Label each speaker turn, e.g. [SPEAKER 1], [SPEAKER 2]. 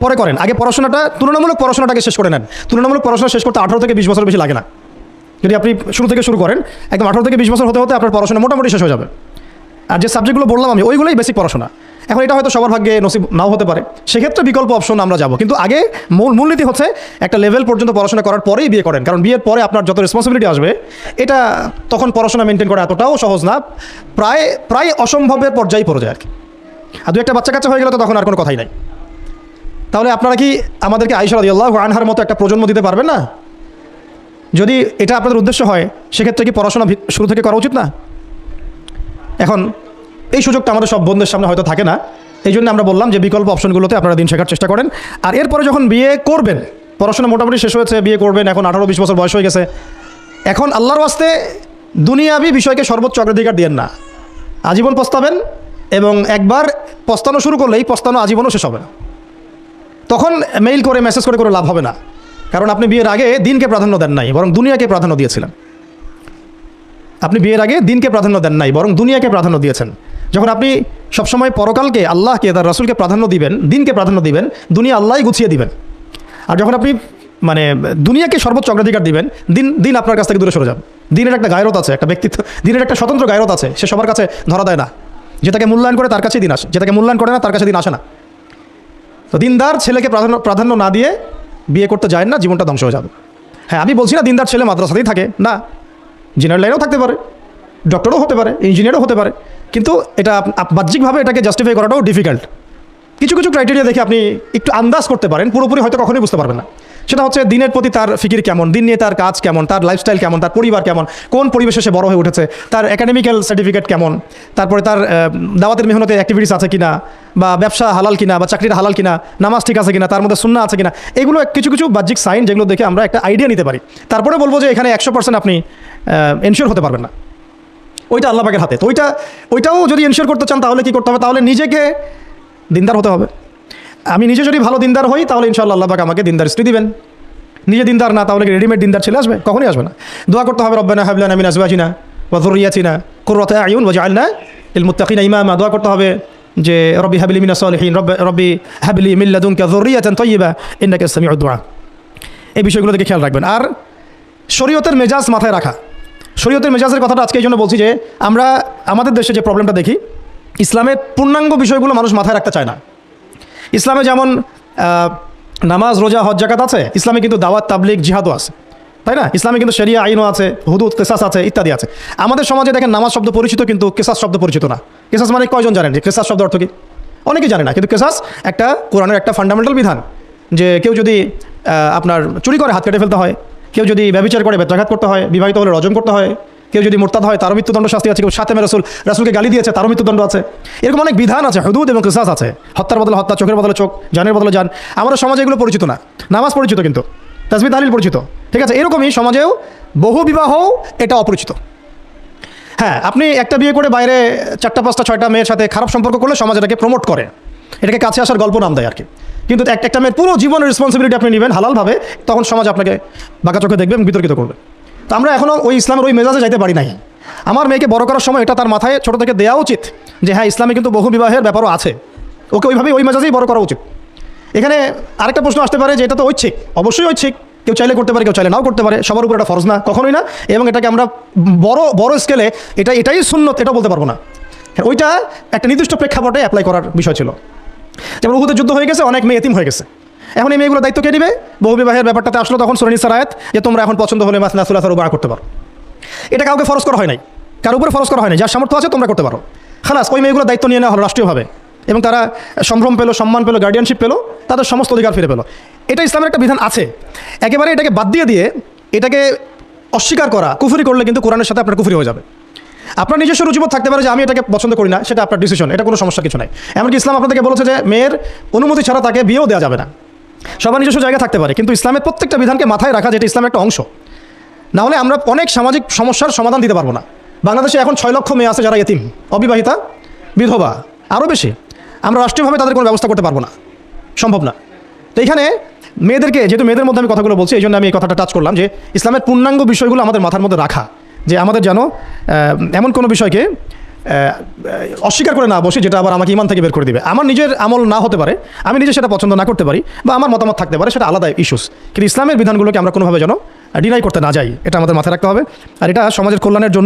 [SPEAKER 1] পরে করেন, আগে তুলনামূলক পড়াশোনাটাকে শেষ করে নেন। তুলনামূলক পড়াশোনা শেষ করতে 18 থেকে 20 বছর বেশি লাগে না। যদি আপনি শুরু থেকে শুরু করেন, একদম 18 থেকে 20 বছর হতে হতে আপনার পড়াশোনা মোটামুটি শেষ হয়ে যাবে। আর যে সাবজেক্টগুলো বললাম আমি, ওইগুলোই বেসিক পড়াশোনা। এখন এটা হয়তো সবার ভাগ্যে নসিব নাও হতে পারে, সেক্ষেত্রে বিকল্প অপশন আমরা যাব। কিন্তু আগে মূলনীতি হচ্ছে একটা লেভেল পর্যন্ত পড়াশোনা করার পরেই বিয়ে করেন, কারণ বিয়ের পরে আপনার যত রেসপন্সিবিলিটি আসবে, এটা তখন পড়াশোনা মেনটেন করা এতটাও সহজ না, প্রায় অসম্ভবের পর্যায়ে পড়ে যায় আর কি। আর দু একটা বাচ্চা কাচ্চা হয়ে গেলে তো তখন আর কোনো কথাই নাই। তাহলে আপনারা কি আমাদেরকে আয়েশা রাদিয়াল্লাহু আনহার মতো একটা প্রজন্ম দিতে পারবেন না? যদি এটা আপনাদের উদ্দেশ্য হয়, সেক্ষেত্রে কি পড়াশোনা শুরু থেকে করা উচিত না? এখন এই সুযোগটা আমাদের সব বন্ধুদের সামনে হয়তো থাকে না, এই জন্য আমরা বললাম যে বিকল্প অপশনগুলোতে আপনারা দিন শেখার চেষ্টা করেন। আর এরপরে যখন বিয়ে করবেন, পড়াশোনা মোটামুটি শেষ হয়েছে, বিয়ে করবেন, এখন 18-20 বছর বয়স হয়ে গেছে, এখন আল্লাহর ওয়াস্তে দুনিয়াবি বিষয়কে সর্বোচ্চ অগ্রাধিকার দিয়েন না। আজীবন পস্তাবেন, এবং একবার পস্তানো শুরু করলেই পস্তানো আজীবনও শেষ হবে না। তখন মেইল করে মেসেজ করে কোনো লাভ হবে না, কারণ আপনি বিয়ের আগে দিনকে প্রাধান্য দেন নাই, বরং দুনিয়াকে প্রাধান্য দিয়েছিলেন। আপনি বিয়ের আগে দিনকে প্রাধান্য দেন নাই, বরং দুনিয়াকে প্রাধান্য দিয়েছেন। যখন আপনি সবসময় পরকালকে, আল্লাহকে, তার রাসূলকে প্রাধান্য দিবেন, দিনকে প্রাধান্য দিবেন, দুনিয়া আল্লাহই গুছিয়ে দিবেন। আর যখন আপনি দুনিয়াকে সর্বোচ্চ অগ্রাধিকার দিবেন, দিন আপনার কাছ থেকে দূরে সরে যাবে। দিনের একটা গায়রত আছে, একটা ব্যক্তিত্ব, দিনের একটা স্বতন্ত্র গায়রত আছে, সে সবার কাছে ধরা দেয় না। যেটাকে মূল্যায়ন করে তার কাছেই দিন আসে, যেটাকে মূল্যায়ন করে না তার কাছে দিন আসে না। তো দিনদার ছেলেকে প্রাধান্য না দিয়ে বিয়ে করতে যায় না, জীবনটা ধ্বংস হয়ে যাবে। হ্যাঁ, আমি বলছি না দিনদার ছেলে মাদ্রাসাতেই থাকে না, ইঞ্জিনিয়ার লাইনেও থাকতে পারে, ডক্টরও হতে পারে, ইঞ্জিনিয়ারও হতে পারে, কিন্তু এটা বাহ্যিকভাবে এটাকে জাস্টিফাই করাটাও ডিফিকাল্ট। কিছু ক্রাইটেরিয়া দেখে আপনি একটু আন্দাজ করতে পারেন, পুরোপুরি হয়তো কখনোই বুঝতে পারবেন না। সেটা হচ্ছে দিনের প্রতি তার ফিকির কেমন, দিন নিয়ে তার কাজ কেমন, তার লাইফস্টাইল কেমন, তার পরিবার কেমন, কোন পরিবেশে সে বড় হয়ে উঠেছে, তার একাডেমিক্যাল সার্টিফিকেট কেমন, তারপরে তার দাওয়াতের মেহনতে অ্যাক্টিভিটিস আছে কিনা, বা ব্যবসা হালাল কিনা, বা চাকরির হালাল কিনা, নামাজ ঠিক আছে কিনা, তার মধ্যে সুন্নাহ আছে কিনা, এগুলো কিছু বাহ্যিক সাইন যেগুলো দেখে আমরা একটা আইডিয়া নিতে পারি। তারপরে বলবো যে এখানে 100% আপনি এনশিওর হতে পারবেন না, ওইটা আল্লাহ পাকের হাতে। তো ওইটাও যদি এনশিওর করতে চান তাহলে কি করতে হবে? তাহলে নিজেকে দিনদার হতে হবে। আমি নিজে যদি ভালো দিনদার হই, তাহলে ইনশাআল্লাহ আল্লাহ পাক আমাকে দিনদার স্ত্রী দিবেন। নিজে দিনদার না, তাহলে কি রেডিমেড দিনদার ছেলে আসবে? কখনই আসবে না। দোয়া করতে হবে, রব্বানা হাব লানা মিন আজওয়াজিনা ওয়া যুররিয়াতিনা কুররাতা আয়ুন ওয়াজআলনা লিল মুত্তাকিনা ইমামা। দোয়া করতে হবে যে রব্বি হাবলি মিনাস সালিহিন, রব্বি হাবলি মিন লাদুনকা যুররিয়াতান তাইয়্যিবা ইন্নাকা সামিউদ দুআ। এই বিষয়গুলো থেকে খেয়াল রাখবেন। আর শরীয়তের মেজাজ মাথায় রাখা, শরীয়তের মেজাজের কথাটা আজকে এই জন্য বলছি যে আমরা আমাদের দেশে যে প্রবলেমটা দেখি, ইসলামের পূর্ণাঙ্গ বিষয়গুলো মানুষ মাথায় রাখতে চায় না। ইসলামে যেমন নামাজ, রোজা, হজ, যাকাত আছে, ইসলামে কিন্তু দাওয়াত, তাবলিগ, জিহাদও আছে, তাই না? ইসলামে কিন্তু শরিয়া আইনও আছে, হুদুদ, কিসাস আছে, ইত্যাদি আছে। আমাদের সমাজে দেখেন নামাজ শব্দ পরিচিত, কিন্তু কিসাস শব্দ পরিচিত না। কিসাস মানে কয়জন জানেন যে কিসাস শব্দ অর্থ কি? অনেকেই জানে না। কিন্তু কিসাস একটা কোরআনের একটা ফান্ডামেন্টাল বিধান, যে কেউ যদি আপনার চুরি করে হাত কেটে ফেলতে হয়, কেউ যদি ব্যভিচার করে বেত্রাঘাত করতে হয়, বিবাহিত হলে রজম করতে হয়, কেউ যদি মুরতাদ হয় তারও মৃত্যুদণ্ড শাস্তি আছে, কেউ সাতেমে রাসূলকে গালি দিয়েছে তারও মৃত্যুদণ্ড আছে। এরকম অনেক বিধান আছে, হুদুদ এবং কিসাস আছে। হত্যার বদলে হত্যা, চোখের বদলে চোখ, জানের বদলে জান। আমাদের সমাজে এগুলো পরিচিত না। নামাজ পরিচিত, কিন্তু তাসবিহ তাহলিল পরিচিত, ঠিক আছে? এরকমই সমাজেও বহু বিবাহ এটা অপরিচিত। হ্যাঁ, আপনি একটা বিয়ে করে বাইরে 4টা 5টা 6টা মেয়ের সাথে খারাপ সম্পর্ক করলে সমাজ এটাকে প্রমোট করে, এটাকে কাছে আসার গল্প নাম দেয় আর কি। কিন্তু একটা মেয়ের পুরো জীবনের রেসপন্সিবিলিটি আপনি নেবেন হালালভাবে, তখন সমাজ আপনাকে বাঁকা চোখে দেখবে এবং বিতর্কিত করবে। তো আমরা এখনও ওই ইসলামের ওই মেজাজে যাইতে পারি নাই। আমার মেয়েকে বড় করার সময় এটা তার মাথায় ছোটো থেকে দেওয়া উচিত যে হ্যাঁ, ইসলামে কিন্তু বহু বিবাহের ব্যাপারও আছে, ওকে ওইভাবেই ওই মেজাজেই বড় করা উচিত। এখানে আরেকটা প্রশ্ন আসতে পারে যে এটা তো ঐচ্ছিক। অবশ্যই ঐচ্ছিক, কেউ চাইলে করতে পারে, কেউ চাইলে নাও করতে পারে, সবার উপর এটা ফরজ না, কখনোই না। এবং এটাকে আমরা বড় স্কেলে এটাই সুন্নত এটা বলতে পারবো না। ওইটা একটা নির্দিষ্ট প্রেক্ষাপটে অ্যাপ্লাই করার বিষয় ছিল। যেমন উহুদের যুদ্ধ হয়ে গেছে, অনেক মেয়ে এতিম হয়ে গেছে, এখন এই মেয়েগুলো দায়িত্ব কে নেবে? বহু বিবাহের ব্যাপারটাতে আসলো তখন সূরা নিসার আয়াত যে তোমরা এখন পছন্দ হলে মাসনা সুলাসা রুবা করতে পারো। এটা কাউকে ফরজ করা হয় নাই, কারোর উপরে ফরজ করা হয় নাই। যার সামর্থ্য আছে তোমরা করতে পারো, খালাস। ওই মেয়েগুলো দায়িত্ব নিয়ে নেওয়া হলো রাষ্ট্রীয়ভাবে, এবং তারা সম্ভ্রম পেলো, সম্মান পেলো, গার্ডিয়ানশিপ পেলো, তাদের সমস্ত অধিকার ফিরে পেলো। এটা ইসলামের একটা বিধান আছে। একেবারে এটাকে বাদ দিয়ে এটাকে অস্বীকার করা, কুফরি করলে কিন্তু কোরআনের সাথে আপনার কুফরি হয়ে যাবে। আপনার নিজস্ব রুচিবোধ থাকতে পারে যে আমি এটাকে পছন্দ করি না, সেটা আপনার ডিসিশন, এটা কোনো সমস্যা কিছু নাই। এমনকি ইসলাম আপনাদেরকে বলেছে যে মেয়ের অনুমতি ছাড়া তাকে বিয়েও দেওয়া যাবে না। সবার নিজস্ব জায়গা থাকতে পারে, কিন্তু ইসলামের প্রত্যেকটা বিধানকে মাথায় রাখা, যেটা ইসলামের একটা অংশ। না হলে আমরা অনেক সামাজিক সমস্যার সমাধান দিতে পারবো না। বাংলাদেশে এখন 6 লক্ষ মেয়ে আছে যারা এতিম, অবিবাহিতা, বিধবা, আরও বেশি। আমরা রাষ্ট্রীয়ভাবে তাদের কোনো ব্যবস্থা করতে পারবো না, সম্ভব না। তো এখানে মেয়েদেরকে, যেহেতু মেয়েদের মধ্যে আমি কথাগুলো বলছি, এই জন্য আমি এই কথাটা টাচ করলাম যে ইসলামের পূর্ণাঙ্গ বিষয়গুলো আমাদের মাথার মধ্যে রাখা, যে আমাদের যেন এমন কোনো বিষয়কে অস্বীকার করে না বসি, যেটা আবার আমাকে ইমান থেকে বের করে দিবে। আমার নিজের আমল না হতে পারে, আমি নিজে সেটা পছন্দ না করতে পারি, বা আমার মতামত থাকতে পারে, সেটা আলাদা ইস্যুস। কিন্তু ইসলামের বিধানগুলোকে আমরা কোনোভাবে যেন ডিনাই করতে না যাই, এটা আমাদের মাথায় রাখতে হবে। আর এটা সমাজের কল্যাণের জন্য